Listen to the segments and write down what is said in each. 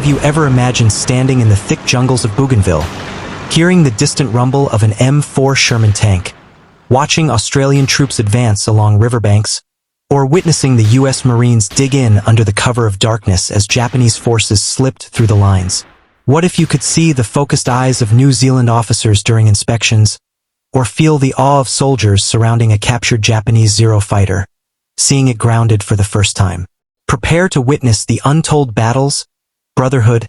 have you ever imagined standing in the thick jungles of Bougainville, hearing the distant rumble of an M4 Sherman tank, watching Australian troops advance along riverbanks, or witnessing the US Marines dig in under the cover of darkness as Japanese forces slipped through the lines? What if you could see the focused eyes of New Zealand officers during inspections, or feel the awe of soldiers surrounding a captured Japanese Zero fighter, seeing it grounded for the first time? Prepare to witness the untold battles, brotherhood,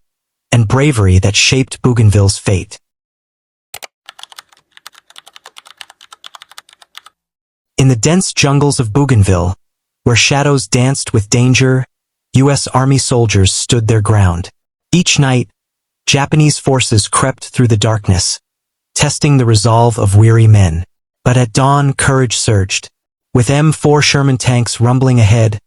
and bravery that shaped Bougainville's fate. In the dense jungles of Bougainville, where shadows danced with danger, U.S. Army soldiers stood their ground. Each night, Japanese forces crept through the darkness, testing the resolve of weary men. But at dawn, courage surged. With M4 Sherman tanks rumbling ahead,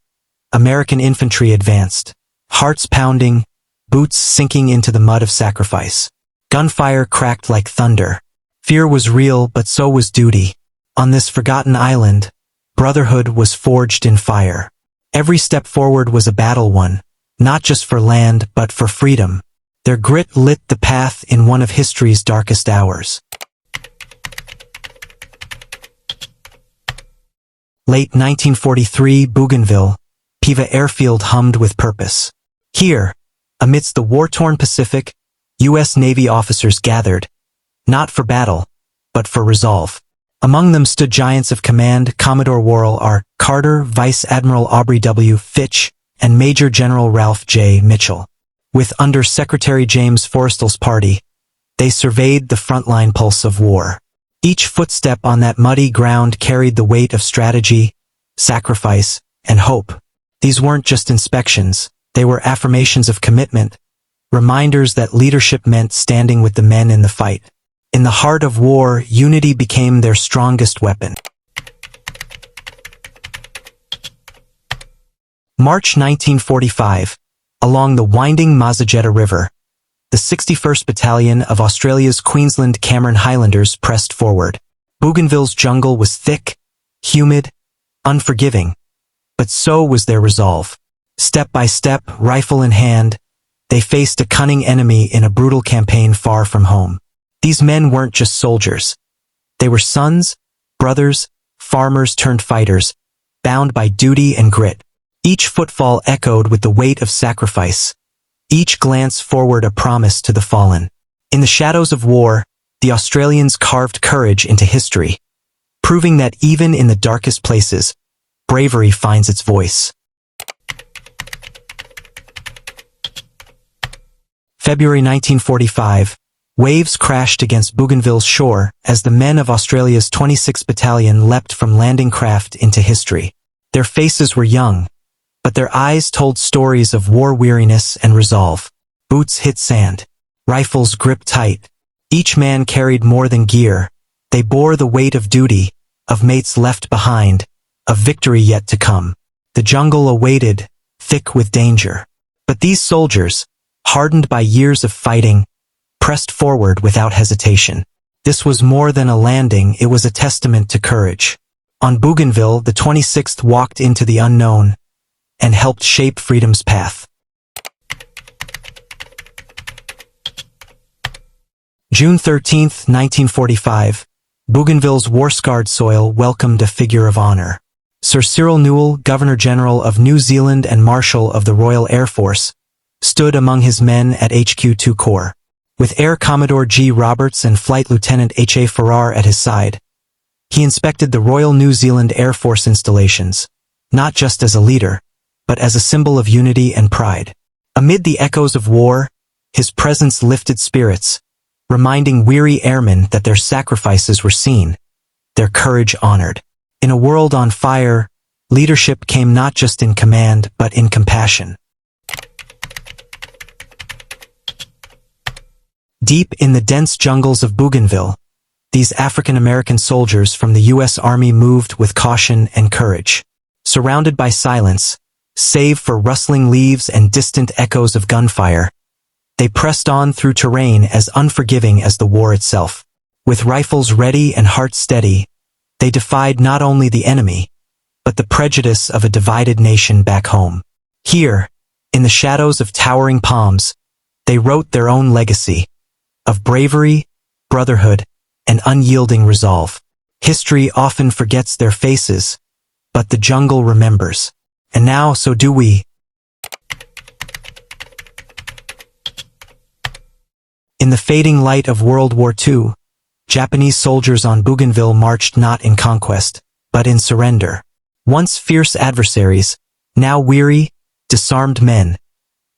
American infantry advanced, hearts pounding, boots sinking into the mud of sacrifice. Gunfire cracked like thunder. Fear was real, but so was duty. On this forgotten island, brotherhood was forged in fire. Every step forward was a battle won, not just for land but for freedom. Their grit lit the path in one of history's darkest hours. Late 1943, Bougainville, Piva Airfield hummed with purpose. Here, amidst the war-torn Pacific, U.S. Navy officers gathered, not for battle, but for resolve. Among them stood giants of command: Commodore Worrell R. Carter, Vice Admiral Aubrey W. Fitch, and Major General Ralph J. Mitchell. With Under Secretary James Forrestal's party, they surveyed the frontline pulse of war. Each footstep on that muddy ground carried the weight of strategy, sacrifice, and hope. These weren't just inspections, they were affirmations of commitment, reminders that leadership meant standing with the men in the fight. In the heart of war, unity became their strongest weapon. March 1945, along the winding Mazajeta River, the 61st Battalion of Australia's Queensland Cameron Highlanders pressed forward. Bougainville's jungle was thick, humid, unforgiving, but so was their resolve. Step by step, rifle in hand, they faced a cunning enemy in a brutal campaign far from home. These men weren't just soldiers. They were sons, brothers, farmers turned fighters, bound by duty and grit. Each footfall echoed with the weight of sacrifice, each glance forward a promise to the fallen. In the shadows of war, the Australians carved courage into history, proving that even in the darkest places, bravery finds its voice. February 1945, waves crashed against Bougainville's shore as the men of Australia's 26th Battalion leapt from landing craft into history. Their faces were young, but their eyes told stories of war weariness and resolve. Boots hit sand. Rifles gripped tight. Each man carried more than gear. They bore the weight of duty, of mates left behind, of victory yet to come. The jungle awaited, thick with danger. But these soldiers, hardened by years of fighting, pressed forward without hesitation. This was more than a landing, it was a testament to courage. On Bougainville, the 26th walked into the unknown and helped shape freedom's path. June 13, 1945, Bougainville's war-scarred soil welcomed a figure of honor. Sir Cyril Newall, Governor-General of New Zealand and Marshal of the Royal Air Force, stood among his men at HQ-2 Corps. With Air Commodore G. Roberts and Flight Lieutenant H.A. Farrar at his side, he inspected the Royal New Zealand Air Force installations, not just as a leader, but as a symbol of unity and pride. Amid the echoes of war, his presence lifted spirits, reminding weary airmen that their sacrifices were seen, their courage honored. In a world on fire, leadership came not just in command but in compassion. Deep in the dense jungles of Bougainville, these African-American soldiers from the U.S. Army moved with caution and courage. Surrounded by silence, save for rustling leaves and distant echoes of gunfire, they pressed on through terrain as unforgiving as the war itself. With rifles ready and hearts steady, they defied not only the enemy, but the prejudice of a divided nation back home. Here, in the shadows of towering palms, They wrote their own legacy of bravery, brotherhood, and unyielding resolve. History often forgets their faces, but the jungle remembers. And now, so do we. In the fading light of World War II, Japanese soldiers on Bougainville marched not in conquest, but in surrender. Once fierce adversaries, now weary, disarmed men.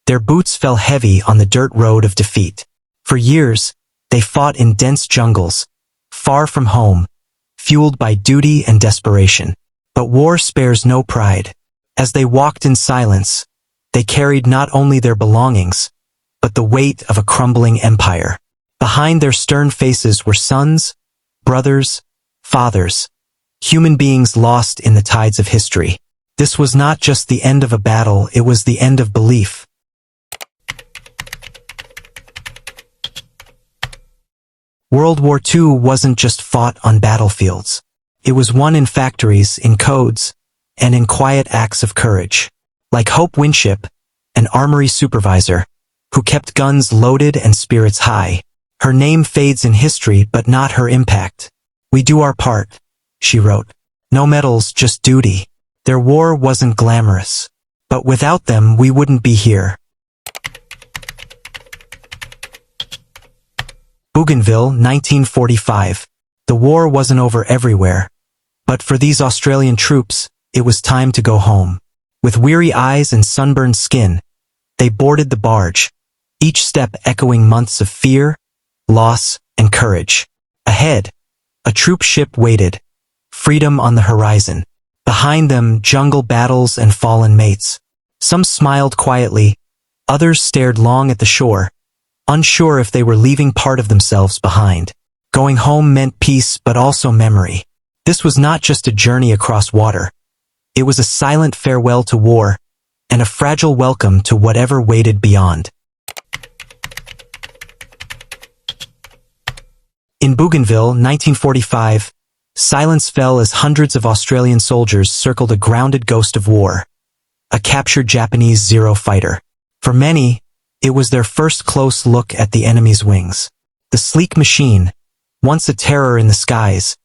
Their boots fell heavy on the dirt road of defeat. For years, they fought in dense jungles, far from home, fueled by duty and desperation. But war spares no pride. As they walked in silence, they carried not only their belongings, but the weight of a crumbling empire. Behind their stern faces were sons, brothers, fathers, human beings lost in the tides of history. This was not just the end of a battle, it was the end of belief. World War II wasn't just fought on battlefields. It was won in factories, in codes, and in quiet acts of courage. Like Hope Winship, an armory supervisor, who kept guns loaded and spirits high. Her name fades in history, but not her impact. "We do our part," she wrote. "No medals, just duty." Their war wasn't glamorous, but without them we wouldn't be here. Bougainville, 1945. The war wasn't over everywhere, but for these Australian troops, it was time to go home. With weary eyes and sunburned skin, they boarded the barge, each step echoing months of fear, loss, and courage. Ahead, a troop ship waited, freedom on the horizon. Behind them, jungle battles and fallen mates. Some smiled quietly, others stared long at the shore, unsure if they were leaving part of themselves behind. Going home meant peace, but also memory. This was not just a journey across water. It was a silent farewell to war, and a fragile welcome to whatever waited beyond. In Bougainville, 1945, silence fell as hundreds of Australian soldiers circled a grounded ghost of war, a captured Japanese Zero fighter. For many, it was their first close look at the enemy's wings. The sleek machine, once a terror in the skies,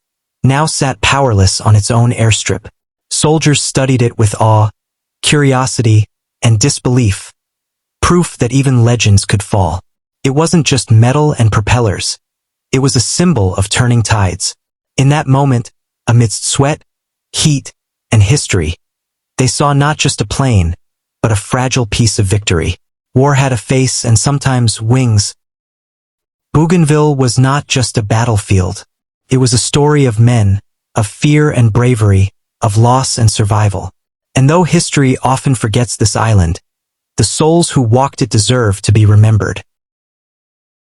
now sat powerless on its own airstrip. Soldiers studied it with awe, curiosity, and disbelief, proof that even legends could fall. It wasn't just metal and propellers. It was a symbol of turning tides. In that moment, amidst sweat, heat, and history, they saw not just a plane, but a fragile piece of victory. War had a face and sometimes wings. Bougainville was not just a battlefield. It was a story of men, of fear and bravery, of loss and survival. And though history often forgets this island, the souls who walked it deserve to be remembered.